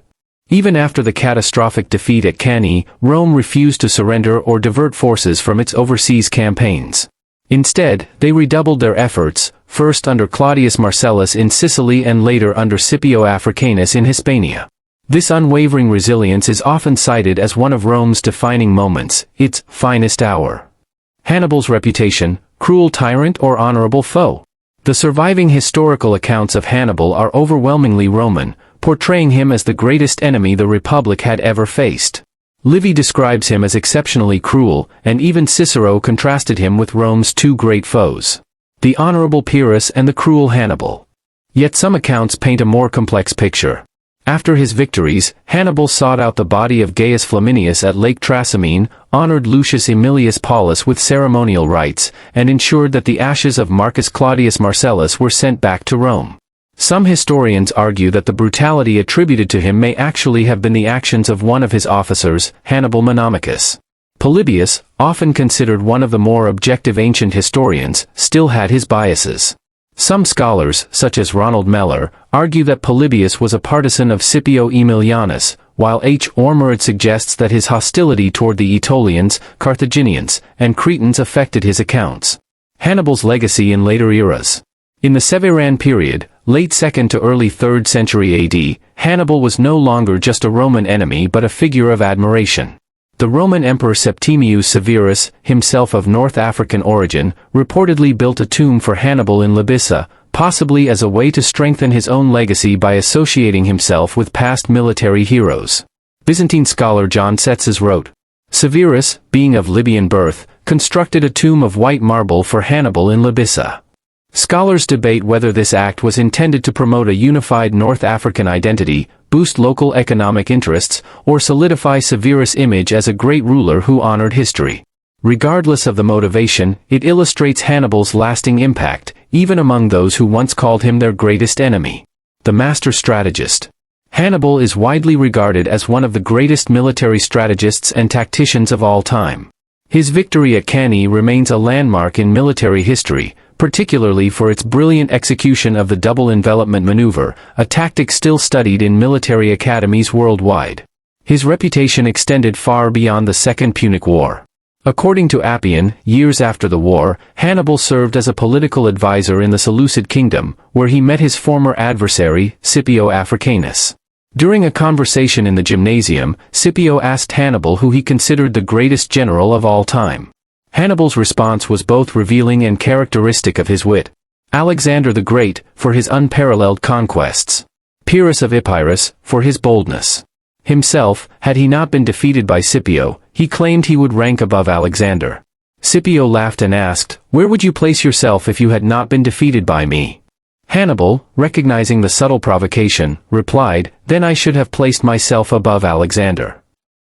Even after the catastrophic defeat at Cannae, Rome refused to surrender or divert forces from its overseas campaigns. Instead, they redoubled their efforts, first under Claudius Marcellus in Sicily and later under Scipio Africanus in Hispania. This unwavering resilience is often cited as one of Rome's defining moments, its finest hour." Hannibal's reputation, cruel tyrant or honorable foe? The surviving historical accounts of Hannibal are overwhelmingly Roman, portraying him as the greatest enemy the Republic had ever faced. Livy describes him as exceptionally cruel, and even Cicero contrasted him with Rome's two great foes, the honorable Pyrrhus and the cruel Hannibal. Yet some accounts paint a more complex picture. After his victories, Hannibal sought out the body of Gaius Flaminius at Lake Trasimene, honored Lucius Aemilius Paulus with ceremonial rites, and ensured that the ashes of Marcus Claudius Marcellus were sent back to Rome. Some historians argue that the brutality attributed to him may actually have been the actions of one of his officers, Hannibal Monomachus. Polybius, often considered one of the more objective ancient historians, still had his biases. Some scholars, such as Ronald Meller, argue that Polybius was a partisan of Scipio Aemilianus, while H. Ormerod suggests that his hostility toward the Aetolians, Carthaginians, and Cretans affected his accounts. Hannibal's legacy in later eras. In the Severan period, late 2nd to early 3rd century AD, Hannibal was no longer just a Roman enemy but a figure of admiration. The Roman Emperor Septimius Severus, himself of North African origin, reportedly built a tomb for Hannibal in Libissa, possibly as a way to strengthen his own legacy by associating himself with past military heroes. Byzantine scholar John Tzetzes wrote, Severus, being of Libyan birth, constructed a tomb of white marble for Hannibal in Libissa. Scholars debate whether this act was intended to promote a unified North African identity, boost local economic interests, or solidify Severus' image as a great ruler who honored history. Regardless of the motivation, it illustrates Hannibal's lasting impact, even among those who once called him their greatest enemy. The master strategist. Hannibal is widely regarded as one of the greatest military strategists and tacticians of all time. His victory at Cannae remains a landmark in military history, particularly for its brilliant execution of the double envelopment maneuver, a tactic still studied in military academies worldwide. His reputation extended far beyond the Second Punic War. According to Appian, years after the war, Hannibal served as a political advisor in the Seleucid kingdom, where he met his former adversary, Scipio Africanus. During a conversation in the gymnasium, Scipio asked Hannibal who he considered the greatest general of all time. Hannibal's response was both revealing and characteristic of his wit. Alexander the Great, for his unparalleled conquests. Pyrrhus of Epirus, for his boldness. Himself, had he not been defeated by Scipio, he claimed he would rank above Alexander. Scipio laughed and asked, "Where would you place yourself if you had not been defeated by me?" Hannibal, recognizing the subtle provocation, replied, "Then I should have placed myself above Alexander."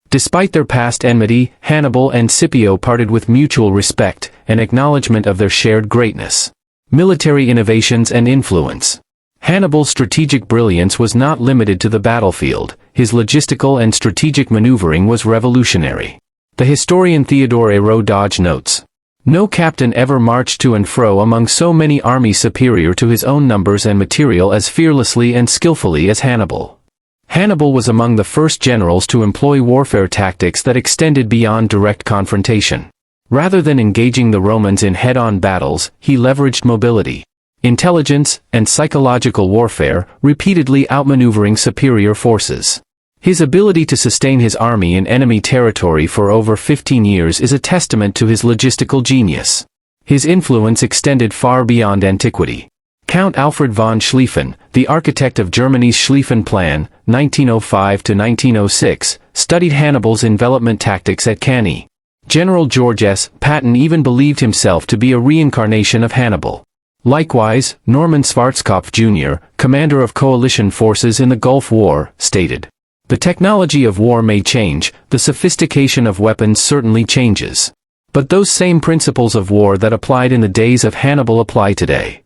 Despite their past enmity, Hannibal and Scipio parted with mutual respect, an acknowledgement of their shared greatness. Military innovations and influence. Hannibal's strategic brilliance was not limited to the battlefield, his logistical and strategic maneuvering was revolutionary. The historian Theodore A. Dodge notes, "No captain ever marched to and fro among so many armies superior to his own numbers and material as fearlessly and skillfully as Hannibal." Hannibal was among the first generals to employ warfare tactics that extended beyond direct confrontation. Rather than engaging the Romans in head-on battles, he leveraged mobility, intelligence, and psychological warfare, repeatedly outmaneuvering superior forces. His ability to sustain his army in enemy territory for over 15 years is a testament to his logistical genius. His influence extended far beyond antiquity. Count Alfred von Schlieffen, the architect of Germany's Schlieffen Plan, 1905 to 1906, studied Hannibal's envelopment tactics at Cannae. General George S. Patton even believed himself to be a reincarnation of Hannibal. Likewise, Norman Schwarzkopf Jr., commander of coalition forces in the Gulf War, stated, "The technology of war may change, the sophistication of weapons certainly changes. But those same principles of war that applied in the days of Hannibal apply today."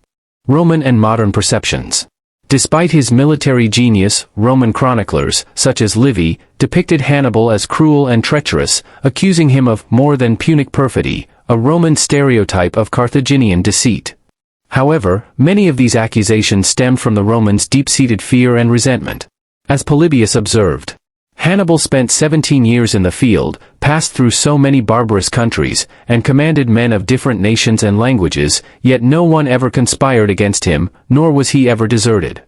Roman and modern perceptions. Despite his military genius, Roman chroniclers, such as Livy, depicted Hannibal as cruel and treacherous, accusing him of more than Punic perfidy, a Roman stereotype of Carthaginian deceit. However, many of these accusations stemmed from the Romans' deep-seated fear and resentment. As Polybius observed, Hannibal spent 17 years in the field, passed through so many barbarous countries, and commanded men of different nations and languages, yet no one ever conspired against him, nor was he ever deserted.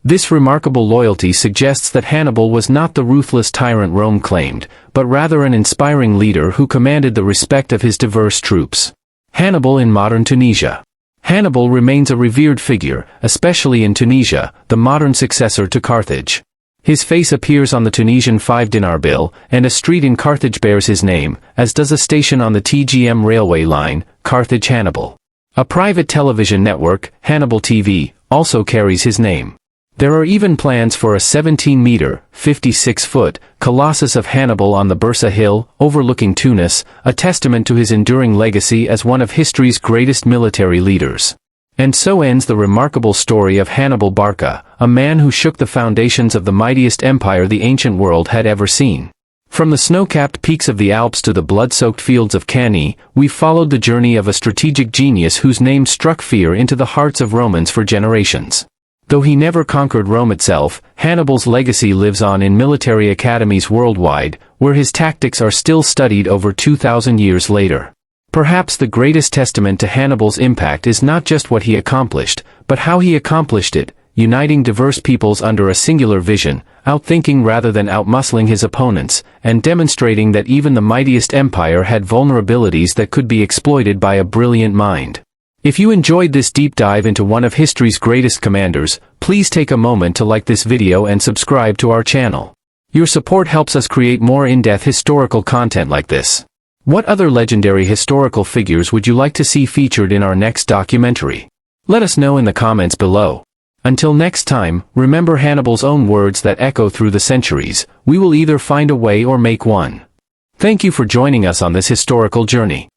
This remarkable loyalty suggests that Hannibal was not the ruthless tyrant Rome claimed, but rather an inspiring leader who commanded the respect of his diverse troops. Hannibal in modern Tunisia. Hannibal remains a revered figure, especially in Tunisia, the modern successor to Carthage. His face appears on the Tunisian 5-dinar bill, and a street in Carthage bears his name, as does a station on the TGM railway line, Carthage-Hannibal. A private television network, Hannibal TV, also carries his name. There are even plans for a 17-meter, 56-foot, Colossus of Hannibal on the Bursa Hill, overlooking Tunis, a testament to his enduring legacy as one of history's greatest military leaders. And so ends the remarkable story of Hannibal Barca, a man who shook the foundations of the mightiest empire the ancient world had ever seen. From the snow-capped peaks of the Alps to the blood-soaked fields of Cannae, we followed the journey of a strategic genius whose name struck fear into the hearts of Romans for generations. Though he never conquered Rome itself, Hannibal's legacy lives on in military academies worldwide, where his tactics are still studied over 2,000 years later. Perhaps the greatest testament to Hannibal's impact is not just what he accomplished, but how he accomplished it, uniting diverse peoples under a singular vision, outthinking rather than outmuscling his opponents, and demonstrating that even the mightiest empire had vulnerabilities that could be exploited by a brilliant mind. If you enjoyed this deep dive into one of history's greatest commanders, please take a moment to like this video and subscribe to our channel. Your support helps us create more in-depth historical content like this. What other legendary historical figures would you like to see featured in our next documentary? Let us know in the comments below. Until next time, remember Hannibal's own words that echo through the centuries: we will either find a way or make one. Thank you for joining us on this historical journey.